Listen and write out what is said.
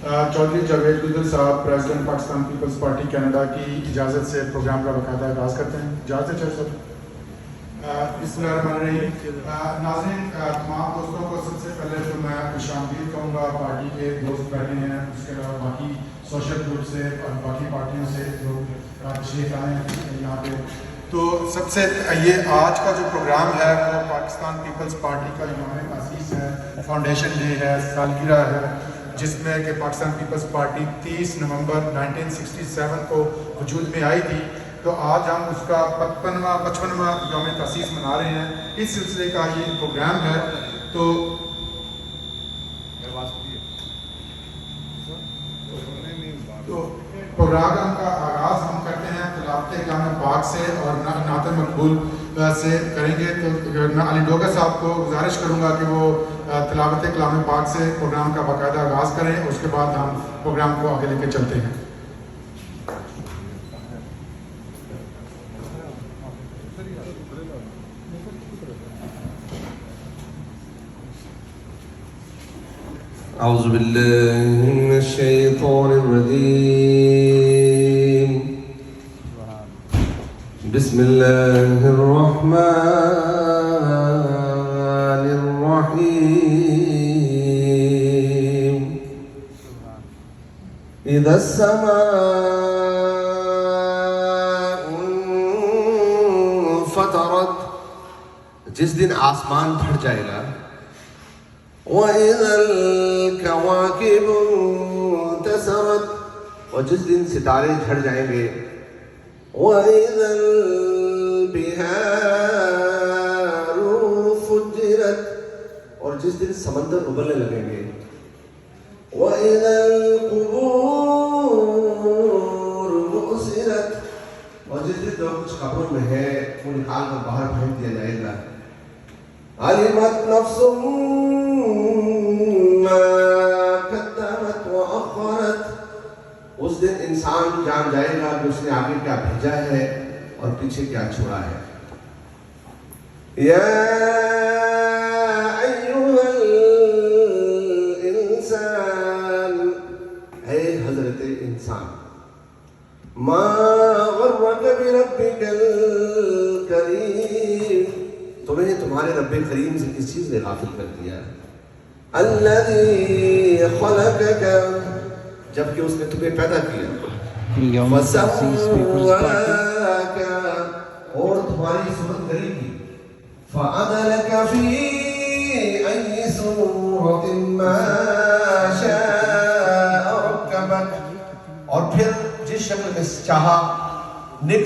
चौधरी जावेद गुदल साहब president Pakistan Peoples Party Canada की इजाज़त से प्रोग्राम का बाकायदा आगाज़ करते हैं। इजाज़त है सर। बिस्मिल्लाहिर्रहमानिर्रहीम। नाज़रीन, तमाम दोस्तों को सबसे पहले तो मैं खुशामदीद कहूँगा। पार्टी के दोस्त बैठे हैं, उसके अलावा बाकी सोशल ग्रुप से और बाकी पार्टियों से लोग तशरीफ़ आए हैं यहाँ पे। तो सबसे ये आज का जो प्रोग्राम है वो पाकिस्तान पीपल्स पार्टी का यौम तासीस है, फाउंडेशन डे है, सालगिरह है, जिसमें कि पाकिस्तान पीपल्स पार्टी 30 नवंबर 1967 को वजूद में आई थी। तो आज हम उसका 55वां यौम तासीस मना रहे हैं। इस सिलसिले का ये प्रोग्राम है। तो प्रोग्राम का आगाज़ हम करते हैं तिलावत कलाम पाक से और नात मकबूल से करेंगे। तो अली डोगा साहब को गुजारिश करूंगा कि वो तिलावत कलाम पाक से प्रोग्राम का बाकायदा आगाज़ करें। उसके बाद हम प्रोग्राम को आगे लेके चलते हैं। औज़ु बिल्लाहि मिनश शैतानिर रजीम। बिस्मिल्लाहिर रहमानिर रहीम। इज़ा समाउ फतरत, जिस दिन आसमान फट जाएगा। वइज़ल कवाकिबु तसरत, और जिस दिन सितारे झड़ जाएंगे। वइज़ल बिहारु फुज्जिरत, और जिस दिन समंदर उबलने लगेंगे। वइज़ल कुबूर बुसिरत, और जिस दिन जो कुछ कब्रों में है वो निकाल कर बाहर फेंक दिया जाएगा। अलिमत नफ्सुम उस दिन इंसान जान जाएगा कि उसने आगे क्या भेजा है और पीछे क्या छोड़ा है। या अय्युहल इंसान, है हजरत इंसान, मा गर्रक बिरब्बिकल करीम, तुम्हें तुम्हारे रब्बे करीम से किस चीज ने गाफिल कर दिया। अल्लज़ी खलक़क, जबकि उसने तुम्हें पैदा किया। और तुम्हारी सूरत करेगी। फ़अदलक फ़ी अय्यि सूरतिन मा शाअ रक्कबक, और फिर जिस शक्ल में चाहा नेक